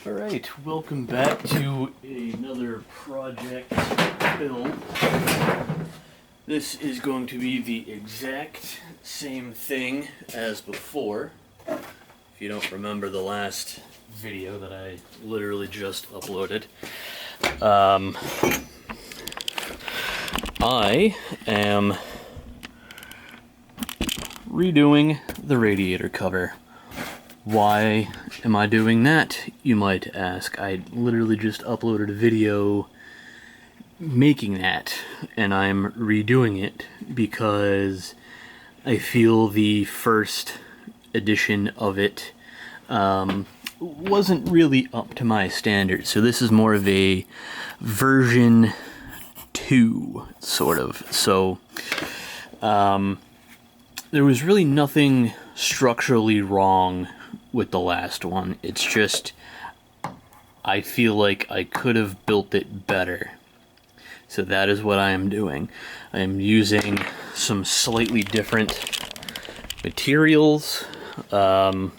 Alright, welcome back to another project build. This is going to be the exact same thing as before. If you don't remember the last video that I literally just uploaded. I am redoing the radiator cover. Why am I doing that, you might ask? I literally just uploaded a video making that, and I'm redoing it because I feel the first edition of it wasn't really up to my standards. So this is more of a version 2, sort of. So there was really nothing structurally wrong with the last one. It's just I feel like I could have built it better. So that is what I am doing. I am using some slightly different materials. I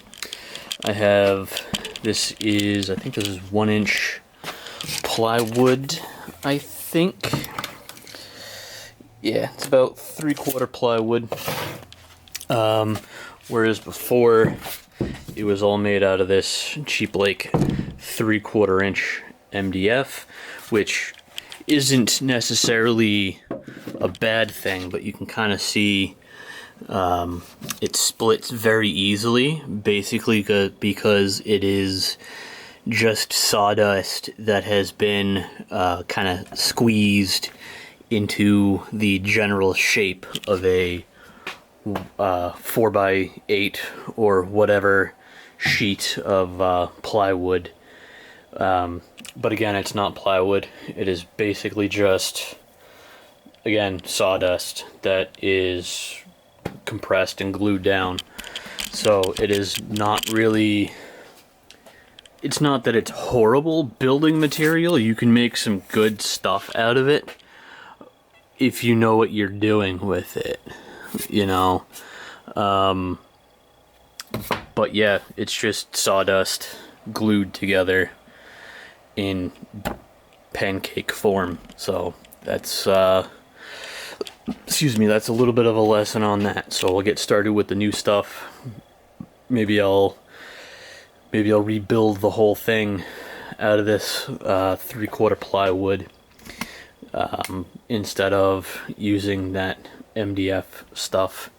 think this is 1-inch plywood, I think. Yeah, it's about 3/4 plywood. Whereas before it was all made out of this cheap, like 3/4 inch MDF, which isn't necessarily a bad thing, but you can kind of see it splits very easily, basically because it is just sawdust that has been kind of squeezed into the general shape of a 4x8 or whatever sheet of plywood. But again, it's not plywood. It is basically just, again, sawdust that is compressed and glued down. So it is not really, it's not that it's horrible building material. You can make some good stuff out of it if you know what you're doing with it, you know. But yeah, it's just sawdust glued together in pancake form. So that's that's a little bit of a lesson on that. So we'll get started with the new stuff. Maybe I'll rebuild the whole thing out of this 3/4 plywood instead of using that MDF stuff.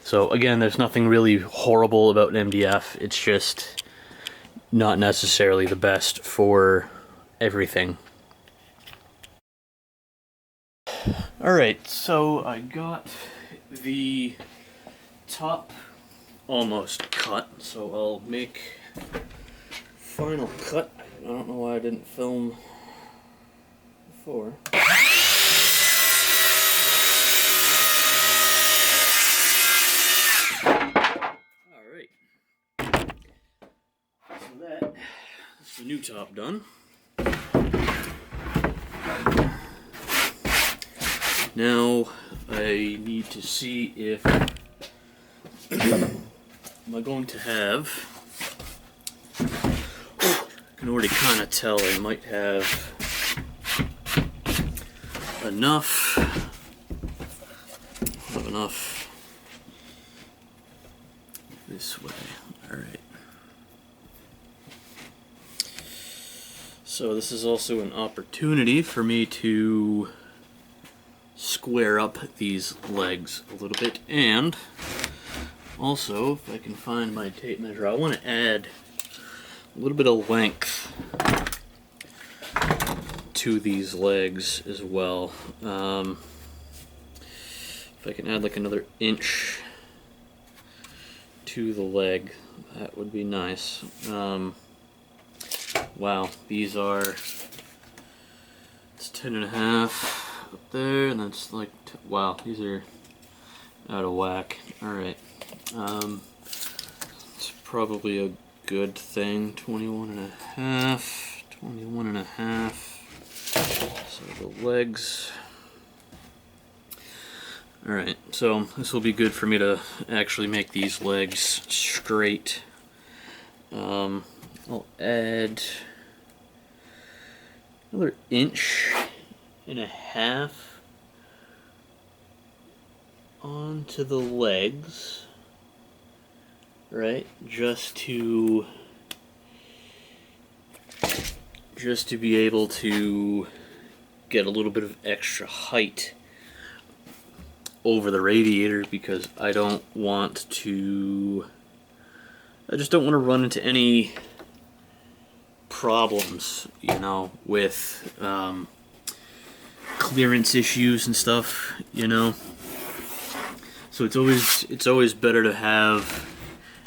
So again, there's nothing really horrible about MDF. It's just not necessarily the best for everything. Alright, so I got the top almost cut, so I'll make final cut. I don't know why I didn't film before. Alright. So that's the new top done. Now I need to see if am I going to have, I can already kind of tell I might have enough this way. Alright. So this is also an opportunity for me to square up these legs a little bit, and also, if I can find my tape measure, I want to add a little bit of length to these legs as well. If I can add like another inch to the leg, that would be nice. Wow, these are, it's 10.5 up there, and that's like, wow, these are out of whack. Alright, it's probably a good thing. 21.5. So the legs. Alright, so this will be good for me to actually make these legs straight. I'll add another 1.5 inches onto the legs, right? Just to be able to get a little bit of extra height over the radiator, because I just don't want to run into any problems, you know, with clearance issues and stuff, you know. So it's always better to have,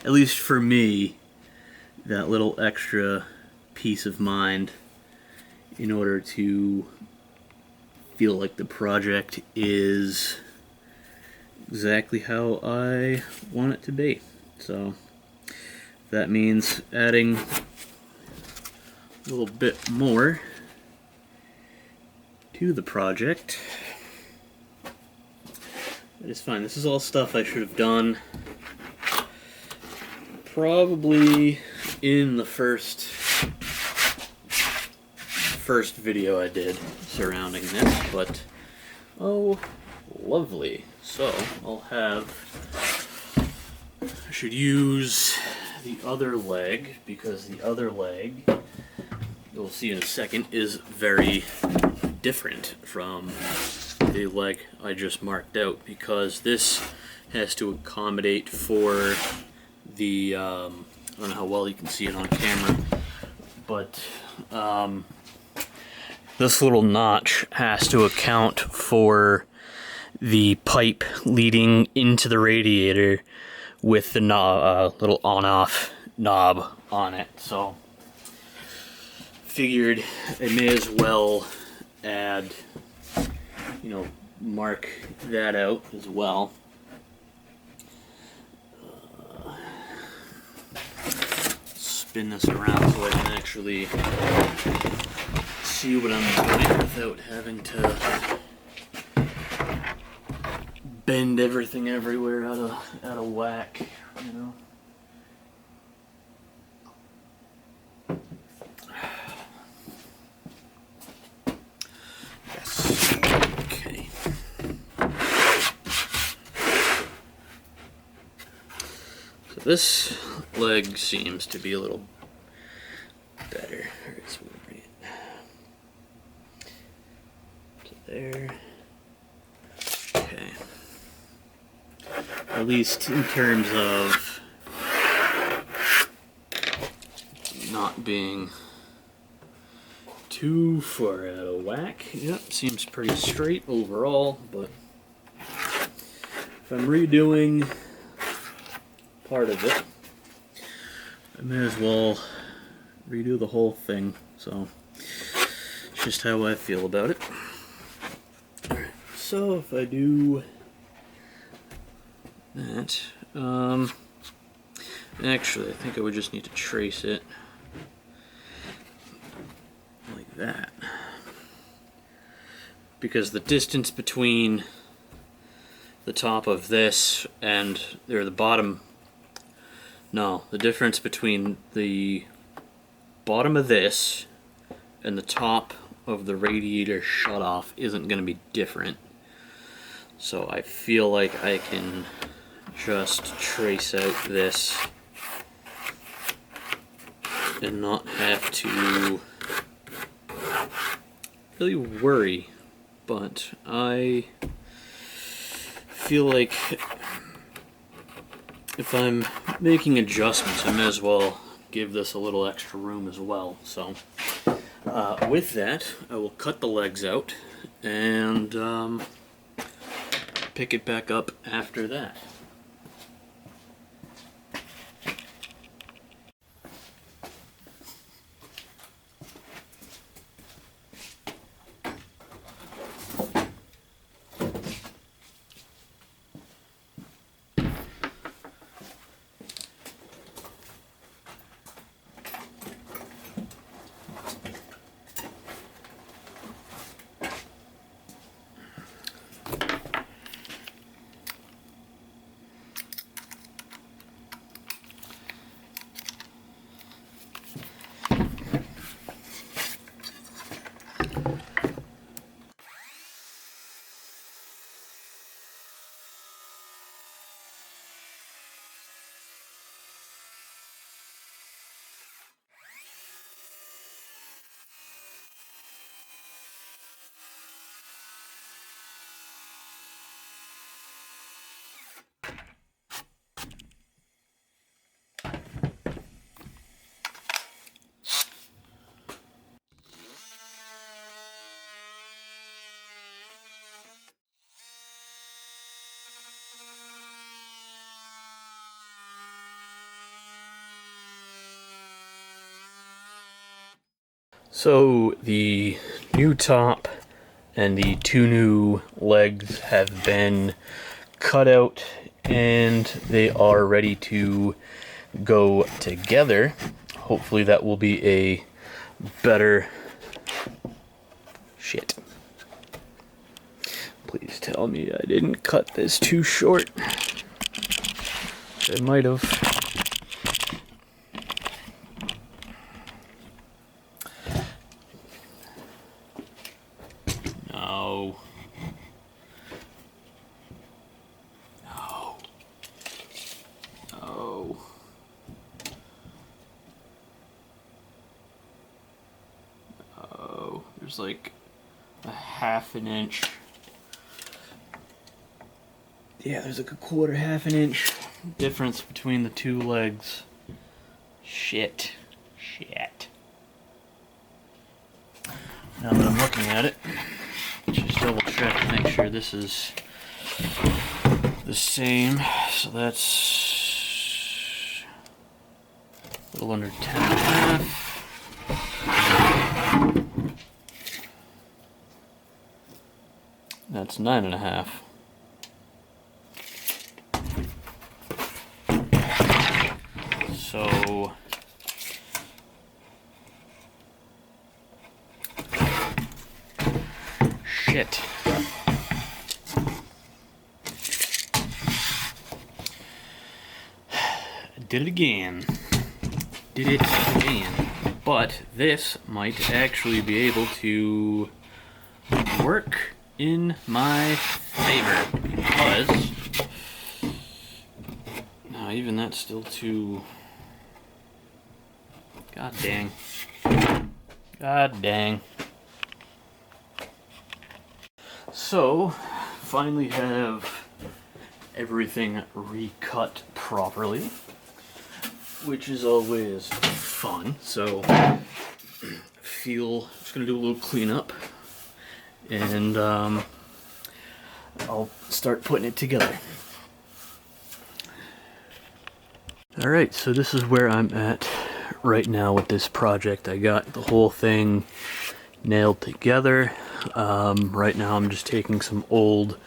at least for me, that little extra peace of mind in order to feel like the project is exactly how I want it to be. So that means adding a little bit more to the project. That is fine. This is all stuff I should have done probably in the first video I did surrounding this, but oh, lovely. So I should use the other leg, because the other leg, you'll see in a second, is very different from the leg I just marked out, because this has to accommodate for the, I don't know how well you can see it on camera, but this little notch has to account for the pipe leading into the radiator with the little on-off knob on it. So figured I may as well add, you know, mark that out as well. Spin this around so I can actually see what I'm doing without having to bend everything everywhere out of whack, you know. Yes. Okay. So this leg seems to be a little better. Alright, so we'll bring it to there. Okay. At least in terms of not being too far out of whack. Yep, seems pretty straight overall, but if I'm redoing part of it, I may as well redo the whole thing. So it's just how I feel about it. Alright, so if I do that, actually I think I would just need to trace it like that, because the distance between the top of this and the bottom, no, the difference between the bottom of this and the top of the radiator shutoff isn't going to be different. So I feel like I can just trace out this and not have to really worry. But I feel like if I'm making adjustments, I may as well give this a little extra room as well. So with that, I will cut the legs out and pick it back up after that. So the new top and the two new legs have been cut out and they are ready to go together. Hopefully that will be a better shit. Please tell me I didn't cut this too short. I might have. No. No. No. Oh, there's like a half an inch. Yeah, there's like a quarter, half an inch difference between the two legs. Shit. Shit. Now that I'm looking at it, just double check to make sure this is the same. So that's a little under 10.5. That's 9.5. So shit. Did it again. Did it again. But this might actually be able to work in my favor because no, even that's still too. God dang. God dang. So, finally have everything recut properly, which is always fun. So, just gonna do a little cleanup, and I'll start putting it together. Alright, so this is where I'm at right now with this project. I got the whole thing nailed together. Right now I'm just taking some old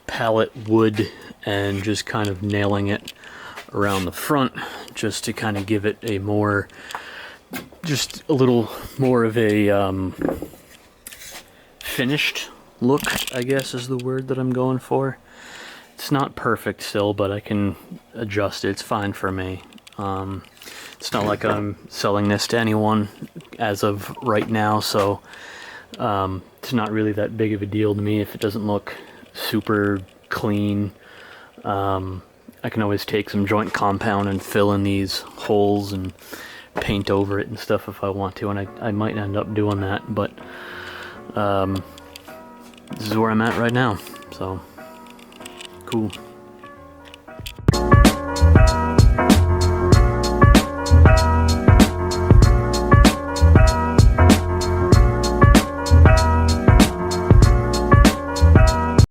pallet wood and just kind of nailing it around the front just to kind of give it a more, just a little more of a finished look, I guess is the word that I'm going for. It's not perfect still, but I can adjust it. It's fine for me. It's not like I'm selling this to anyone as of right now, so it's not really that big of a deal to me if it doesn't look super clean. I can always take some joint compound and fill in these holes and paint over it and stuff if I want to, and I might end up doing that, but this is where I'm at right now, so cool.